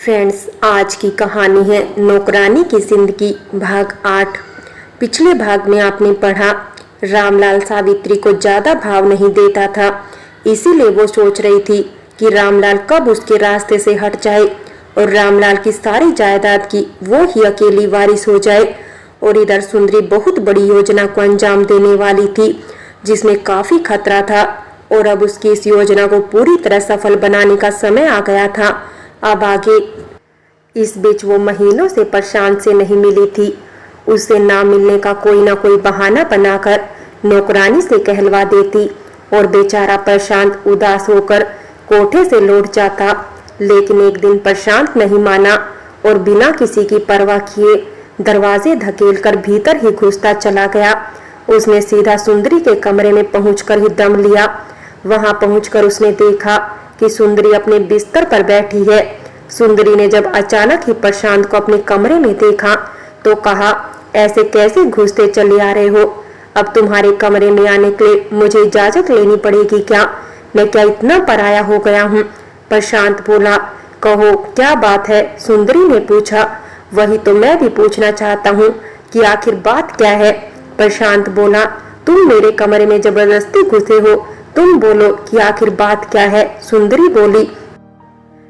Friends, आज की कहानी है नौकरानी की जिंदगी भाग 8। पिछले भाग में आपने पढ़ा रामलाल सावित्री को ज्यादा भाव नहीं देता था, इसीलिए वो सोच रही थी कि रामलाल कब उसके रास्ते से हट जाए और रामलाल की सारी जायदाद की वो ही अकेली वारिस हो जाए। और इधर सुंदरी बहुत बड़ी योजना को अंजाम देने वाली थी जिसमें काफी खतरा था और अब उसकी इस योजना को पूरी तरह सफल बनाने का समय आ गया था। अब आगे। इस बीच वो महीनों से प्रशांत से नहीं मिली थी। उससे ना मिलने का कोई ना कोई बहाना बनाकर नौकरानी से कहलवा देती और बेचारा प्रशांत उदास होकर कोठे से लौट जाता। लेकिन एक दिन प्रशांत नहीं माना और बिना किसी की परवाह किए दरवाजे धकेलकर भीतर ही घुसता चला गया। उसने सीधा सुंदरी के कमरे में पहुंचकर ही दम लिया। वहां पहुंचकर उसने देखा कि सुंदरी अपने बिस्तर पर बैठी है। सुंदरी ने जब अचानक ही प्रशांत को अपने कमरे में देखा तो कहा, ऐसे कैसे घुसते चले आ रहे हो? अब तुम्हारे कमरे में आने के लिए मुझे इजाजत लेनी पड़ेगी क्या? मैं क्या इतना पराया हो गया हूँ? प्रशांत बोला। कहो क्या बात है? सुंदरी ने पूछा। वही तो मैं भी पूछना चाहता हूँ कि आखिर बात क्या है? प्रशांत बोला। तुम मेरे कमरे में जबरदस्ती घुसे हो, तुम बोलो कि आखिर बात क्या है? सुंदरी बोली।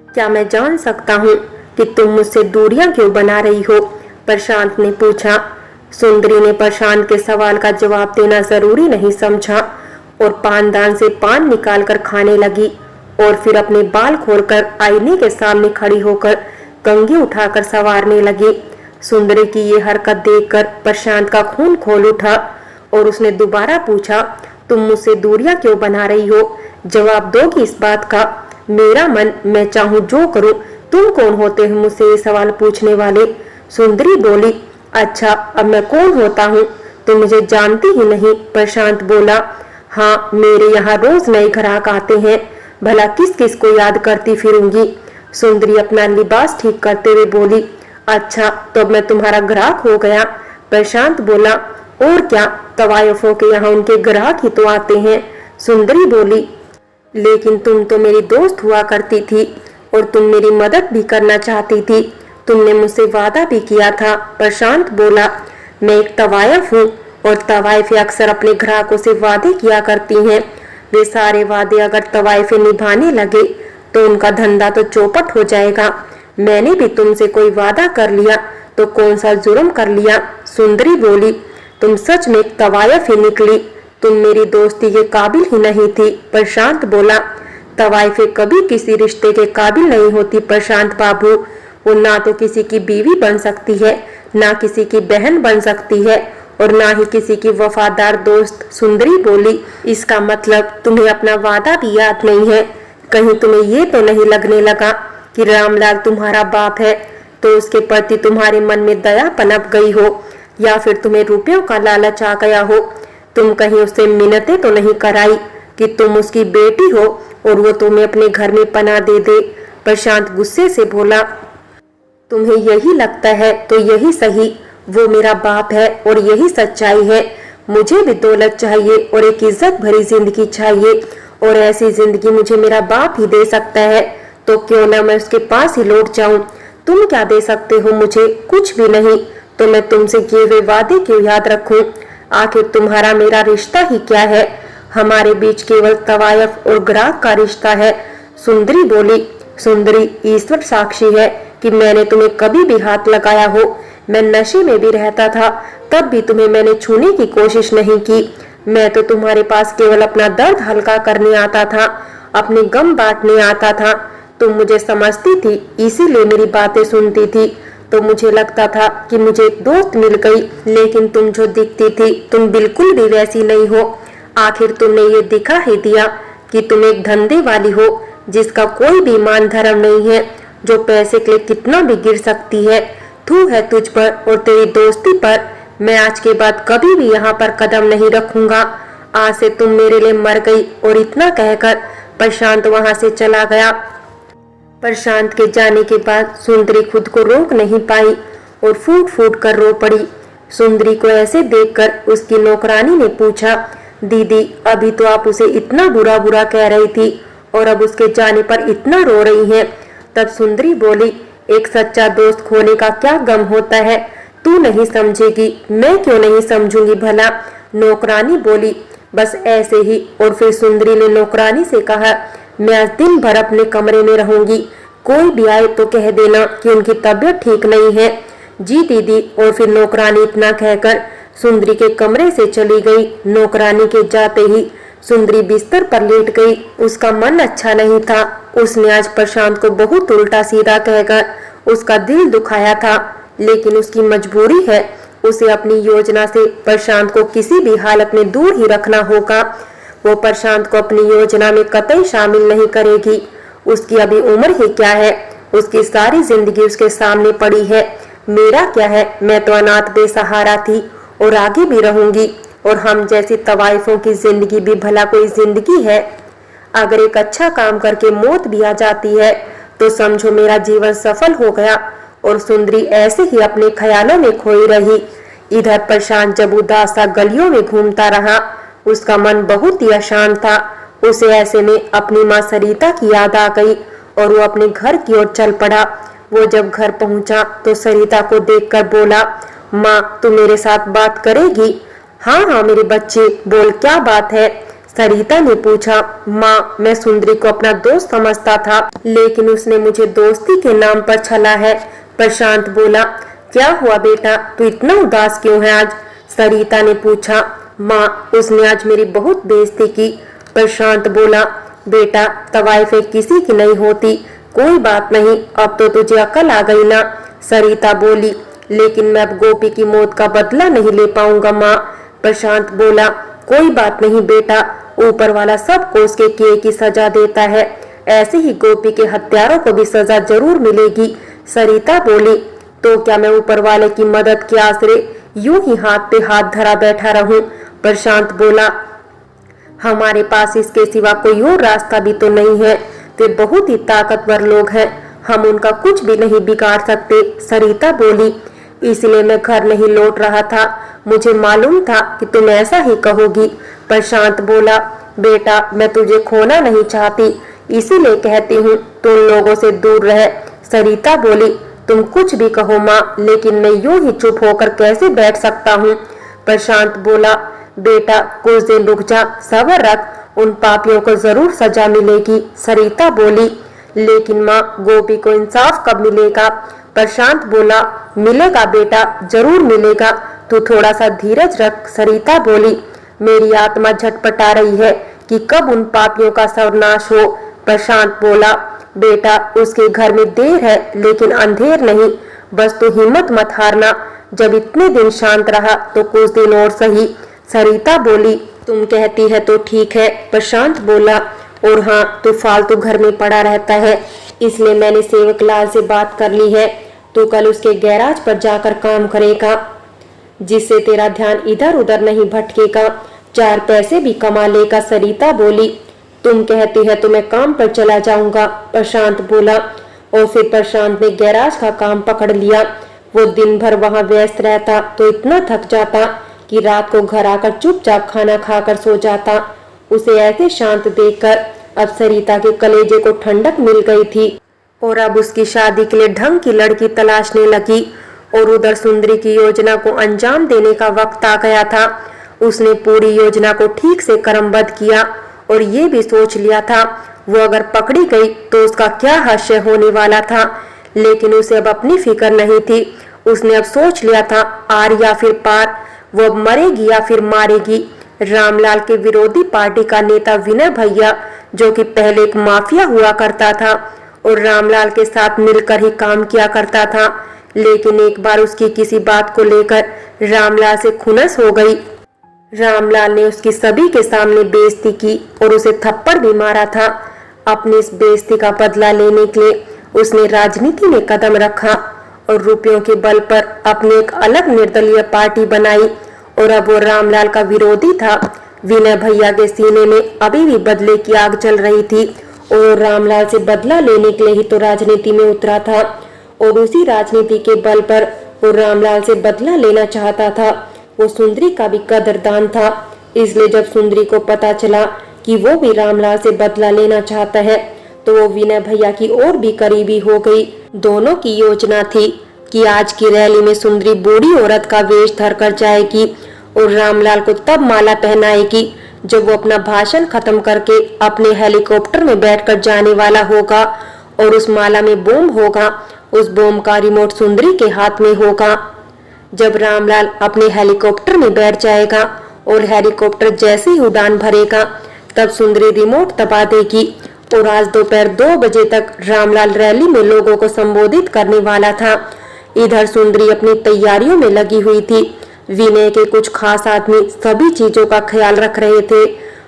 क्या मैं जान सकता हूँ कि तुम मुझसे दूरियां क्यों बना रही हो? प्रशांत ने पूछा। सुंदरी ने प्रशांत के सवाल का जवाब देना जरूरी नहीं समझा और पानदान से पान निकालकर खाने लगी और फिर अपने बाल खोलकर आईने के सामने खड़ी होकर कंघी उठाकर संवारने लगी। सुंदरी की ये हरकत देखकर प्रशांत का खून खोल उठा और उसने दोबारा पूछा, तुम मुझसे दूरियां क्यों बना रही हो? जवाब दोगी इस बात का? मेरा मन, मैं चाहूँ जो करूँ। तुम कौन होते हो मुझसे ये सवाल पूछने वाले? सुंदरी बोली। अच्छा, अब मैं कौन होता हूँ? तुम मुझे जानती ही नहीं। प्रशांत बोला। हाँ, मेरे यहाँ रोज नए ग्राहक आते हैं, भला किस किस को याद करती फिरूंगी? सुंदरी अपना लिबास ठीक करते हुए बोली। अच्छा, तो अब मैं तुम्हारा ग्राहक हो गया? प्रशांत बोला। और क्या, तवायफों के यहाँ उनके ग्राहक ही तो आते हैं। सुंदरी बोली। लेकिन तुम तो मेरी दोस्त हुआ करती थी और तुम मेरी मदद भी करना चाहती थी। तुमने मुझसे वादा भी किया था। प्रशांत बोला। मैं एक तवायफ हूँ और तवायफे अक्सर अपने ग्राहकों से वादे किया करती हैं। वे सारे वादे अगर तवायफे निभाने लगे तो उनका धंधा तो चौपट हो जाएगा। मैंने भी तुमसे कोई वादा कर लिया तो कौन सा जुर्म कर लिया? सुंदरी बोली। तुम सच में एक तवायफ ही निकली। तुम मेरी दोस्ती के काबिल ही नहीं थी। प्रशांत बोला। तवायफे कभी किसी रिश्ते के काबिल नहीं होती प्रशांत बाबू। वो ना तो किसी की बीवी बन सकती है, ना किसी की बहन बन सकती है और ना ही किसी की वफादार दोस्त। सुंदरी बोली। इसका मतलब तुम्हें अपना वादा भी याद नहीं है? कहीं तुम्हें ये तो नहीं लगने लगा कि रामलाल तुम्हारा बाप है तो उसके प्रति तुम्हारे मन में दया पनप गई हो, या फिर तुम्हें रुपयों का लालच आ गया हो? तुम कहीं उससे मिन्नतें तो नहीं कराई कि तुम उसकी बेटी हो और वो तुम्हें अपने घर में पनाह दे दे? प्रशांत गुस्से से बोला। तुम्हें यही लगता है तो यही सही, वो मेरा बाप है और यही सच्चाई है। मुझे भी दौलत चाहिए और एक इज्जत भरी जिंदगी चाहिए और ऐसी जिंदगी मुझे मेरा बाप ही दे सकता है, तो क्यों ना मैं उसके पास ही लौट जाऊं? तुम क्या दे सकते हो मुझे? कुछ भी नहीं। तो मैं तुमसे किए हुए वादे क्यों याद रखूं? आखिर तुम्हारा मेरा रिश्ता ही क्या है? हमारे बीच केवल तवायफ और ग्राहक का रिश्ता है। सुंदरी बोली। सुंदरी, ईश्वर साक्षी है कि मैंने तुम्हें कभी भी हाथ लगाया हो। मैं नशे में भी रहता था तब भी तुम्हें मैंने छूने की कोशिश नहीं की। मैं तो तुम्हारे पास केवल अपना दर्द हल्का करने आता था, अपने गम बांटने आता था। तुम मुझे समझती थी, इसीलिए मेरी बातें सुनती थी। तो मुझे लगता था कि मुझे एक दोस्त मिल गई, लेकिन तुम जो दिखती थी तुम बिल्कुल भी वैसी नहीं हो। आखिर तुमने ये दिखा ही दिया कि तुम एक धंधे वाली हो जिसका कोई भी ईमान धर्म नहीं है, जो पैसे के लिए कितना भी गिर सकती है। थू है तुझ पर और तेरी दोस्ती पर। मैं आज के बाद कभी भी यहाँ पर कदम नहीं रखूंगा। आज से तुम मेरे लिए मर गई। और इतना कहकर प्रशांत वहां से चला गया। प्रशांत के जाने के बाद सुंदरी खुद को रोक नहीं पाई और फूट फूट कर रो पड़ी। सुंदरी को ऐसे देखकर उसकी नौकरानी ने पूछा, दीदी, अभी तो आप उसे इतना बुरा बुरा कह रही थी और अब उसके जाने पर इतना रो रही हैं। तब सुंदरी बोली, एक सच्चा दोस्त खोने का क्या गम होता है, तू नहीं समझेगी, मैं क्यों नहीं समझूंगी भला, नौकरानी बोली। बस ऐसे ही। और फिर सुंदरी ने नौकरानी से कहा, मैं आज दिन भर अपने कमरे में रहूंगी, कोई भी आए तो कह देना कि उनकी तबीयत ठीक नहीं है। जी दीदी। और फिर नौकरानी इतना कहकर सुंदरी के कमरे से चली गई। नौकरानी के जाते ही सुंदरी बिस्तर पर लेट गई। उसका मन अच्छा नहीं था। उसने आज प्रशांत को बहुत उल्टा सीधा कहकर उसका दिल दुखाया था, लेकिन उसकी मजबूरी है, उसे अपनी योजना से प्रशांत को किसी भी हालत में दूर ही रखना होगा। वो प्रशांत को अपनी योजना में कतई शामिल नहीं करेगी। उसकी अभी उम्र ही क्या है, उसकी सारी जिंदगी उसके सामने पड़ी है। मेरा क्या है, मैं तो अनाथ बेसहारा थी और आगे भी रहूंगी। और हम जैसी तवाइफों की जिंदगी भी भला कोई जिंदगी है? अगर एक अच्छा काम करके मौत भी आ जाती है तो समझो मेरा जीवन सफल हो गया। और सुंदरी ऐसे ही अपने ख्यालों में खोई रही। इधर प्रशांत जब उदास सा गलियों में घूमता रहा, उसका मन बहुत ही अशांत था। उसे ऐसे में अपनी माँ सरिता की याद आ गई और वो अपने घर की ओर चल पड़ा। वो जब घर पहुंचा तो सरिता को देखकर बोला, माँ तू मेरे साथ बात करेगी? हाँ हाँ मेरे बच्चे, बोल क्या बात है? सरिता ने पूछा। माँ मैं सुंदरी को अपना दोस्त समझता था, लेकिन उसने मुझे दोस्ती के नाम पर छला है। प्रशांत बोला। क्या हुआ बेटा, तू इतना उदास क्यों है आज? सरिता ने पूछा। माँ उसने आज मेरी बहुत बेइज्जती की। प्रशांत बोला। बेटा तवाइफें किसी की नहीं होती, कोई बात नहीं, अब तो तुझे अकल आ गई ना। सरिता बोली। लेकिन मैं अब गोपी की मौत का बदला नहीं ले पाऊंगा माँ। प्रशांत बोला। कोई बात नहीं बेटा, ऊपर वाला सबको उसके किए की सजा देता है, ऐसे ही गोपी के हत्यारों को भी सजा जरूर मिलेगी। सरिता बोली। तो क्या मैं ऊपर वाले की मदद के आसरे यूं ही हाथ पे हाथ धरा बैठा रहूं? प्रशांत बोला। हमारे पास इसके सिवा कोई और रास्ता भी तो नहीं है। वे बहुत ही ताकतवर लोग हैं, हम उनका कुछ भी नहीं बिगाड़ सकते। सरिता बोली। इसलिए मैं घर नहीं लौट रहा था, मुझे मालूम था कि तुम ऐसा ही कहोगी। प्रशांत बोला। बेटा मैं तुझे खोना नहीं चाहती, इसीलिए कहती हूँ तुम लोगों से दूर रह। सरिता बोली। तुम कुछ भी कहो माँ, लेकिन मैं यूं ही चुप होकर कैसे बैठ सकता हूँ? प्रशांत बोला। बेटा कुछ दिन रुक जा, सब्र रख, उन पापियों को जरूर सजा मिलेगी। सरिता बोली। लेकिन माँ गोपी को इंसाफ कब मिलेगा? प्रशांत बोला। मिलेगा बेटा, जरूर मिलेगा, तू थोड़ा सा धीरज रख। सरिता बोली। मेरी आत्मा झटपटा रही है कि कब उन पापियों का सर्वनाश हो। प्रशांत बोला। बेटा उसके घर में देर है लेकिन अंधेर नहीं, बस तू हिम्मत मत हारना। जब इतने दिन शांत रहा तो कुछ दिन और सही। सरिता बोली। तुम कहती है तो ठीक है। प्रशांत बोला। और हाँ तू फालतू घर में पड़ा रहता है, इसलिए मैंने सेवक लाल से बात कर ली है, तू कल उसके गैराज पर जाकर काम करेगा, जिससे तेरा ध्यान इधर उधर नहीं भटकेगा, 4 पैसे भी कमा लेगा। सरिता बोली। तुम कहती है तो मैं काम पर चला जाऊंगा। प्रशांत बोला। और फिर प्रशांत ने गैराज का काम पकड़ लिया। वो दिन भर वहां व्यस्त रहता तो इतना थक जाता कि रात को घर आकर चुपचाप खाना खाकर सो जाता। उसे ऐसे शांत देखकर अब सरिता के कलेजे को ठंडक मिल गई थी और अब उसकी शादी के लिए ढंग की लड़की तलाशने लगी। और उधर सुंदरी की योजना को अंजाम देने का वक्त आ गया था। उसने पूरी योजना को ठीक से क्रमबद्ध किया और ये भी सोच लिया था वो अगर पकड़ी गई तो उसका क्या हास्य होने वाला था। लेकिन उसे अब अपनी फिक्र नहीं थी। उसने अब सोच लिया था आर या फिर पार, वो अब मरेगी या फिर मारेगी। रामलाल के विरोधी पार्टी का नेता विनय भैया, जो कि पहले एक माफिया हुआ करता था और रामलाल के साथ मिलकर ही काम किया करता था, लेकिन एक बार उसकी किसी बात को लेकर रामलाल से खुनस हो गई। रामलाल ने उसकी सभी के सामने बेइज्जती की और उसे थप्पड़ भी मारा था। अपनी इस बेइज्जती का बदला लेने के लिए उसने राजनीति में कदम रखा और रुपयों के बल पर अपनी एक अलग निर्दलीय पार्टी बनाई और अब वो रामलाल का विरोधी था। विनय भैया के सीने में अभी भी बदले की आग चल रही थी और रामलाल से बदला लेने के लिए ही तो राजनीति में उतरा था और उसी राजनीति के बल पर वो रामलाल से बदला लेना चाहता था। वो सुंदरी का भी कदरदान था, इसलिए जब सुंदरी को पता चला कि वो भी रामलाल से बदला लेना चाहता है तो वो विनय भैया की और भी करीबी हो गई। दोनों की योजना थी कि आज की रैली में सुंदरी बूढ़ी औरत का वेश धरकर जाएगी और रामलाल को तब माला पहनाएगी जब वो अपना भाषण खत्म करके अपने हेलीकॉप्टर में बैठकर जाने वाला होगा और उस माला में बम होगा। उस बम का रिमोट सुंदरी के हाथ में होगा। जब रामलाल अपने हेलीकॉप्टर में बैठ जाएगा और हेलीकॉप्टर जैसे ही उड़ान भरेगा तब सुंदरी रिमोट दबा देगी और आज दोपहर 2 बजे तक रामलाल रैली में लोगों को संबोधित करने वाला था। इधर सुंदरी अपनी तैयारियों में लगी हुई थी। विनय के कुछ खास आदमी सभी चीजों का ख्याल रख रहे थे।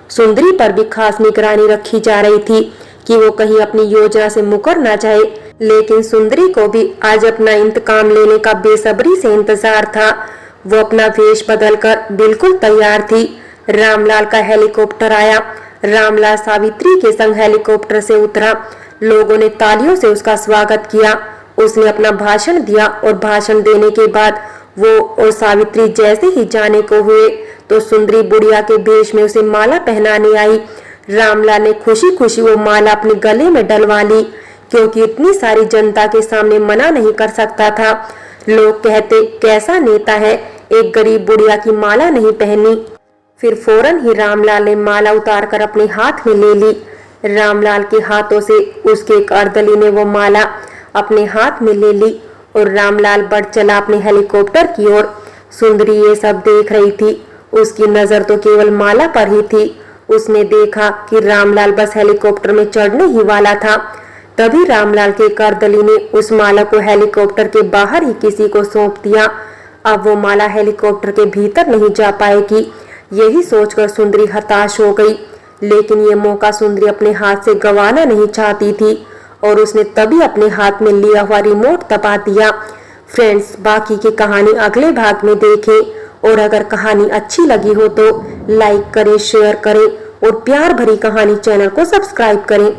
सुंदरी पर भी खास निगरानी रखी जा रही थी कि वो कहीं अपनी योजना से मुकर ना जाए। लेकिन सुंदरी को भी आज अपना इंतकाम लेने का बेसब्री से इंतजार था। वो अपना वेश बदलकर बिल्कुल तैयार थी। रामलाल का हेलीकॉप्टर आया। रामलाल सावित्री के संग हेलीकॉप्टर से उतरा। लोगों ने तालियों से उसका स्वागत किया। उसने अपना भाषण दिया और भाषण देने के बाद वो और सावित्री जैसे ही जाने को हुए तो सुंदरी बुढ़िया के भेष में उसे माला पहनाने आई। रामलाल ने खुशी खुशी वो माला अपने गले में डलवा ली क्योंकि इतनी सारी जनता के सामने मना नहीं कर सकता था। लोग कहते कैसा नेता है, एक गरीब बुढ़िया की माला नहीं पहनी। फिर फौरन ही रामलाल ने माला उतारकर अपने हाथ में ले ली। रामलाल के हाथों से उसके एक अर्दली ने वो माला अपने हाथ में ले ली और रामलाल बढ़ चला अपने हेलीकॉप्टर की ओर। सुंदरी ये सब देख रही थी। उसकी नजर तो केवल माला पर ही थी। उसने देखा कि रामलाल बस हेलीकॉप्टर में चढ़ने ही वाला था। तभी रामलाल के कर्दली ने उस माला को हेलीकॉप्टर के बाहर ही किसी को सौंप दिया। अब वो माला हेलीकॉप्टर के भीतर नहीं जा पाएगी। यही सोचकर सुंदरी हताश हो गई। लेकिन ये मौका सुंदरी अपने हाथ से गंवाना नहीं चाहती थी और उसने तभी अपने हाथ में लिया हुआ रिमोट दबा दिया। फ्रेंड्स, बाकी की कहानी अगले भाग में देखें और अगर कहानी अच्छी लगी हो तो लाइक करें, शेयर करें और प्यार भरी कहानी चैनल को सब्सक्राइब करें।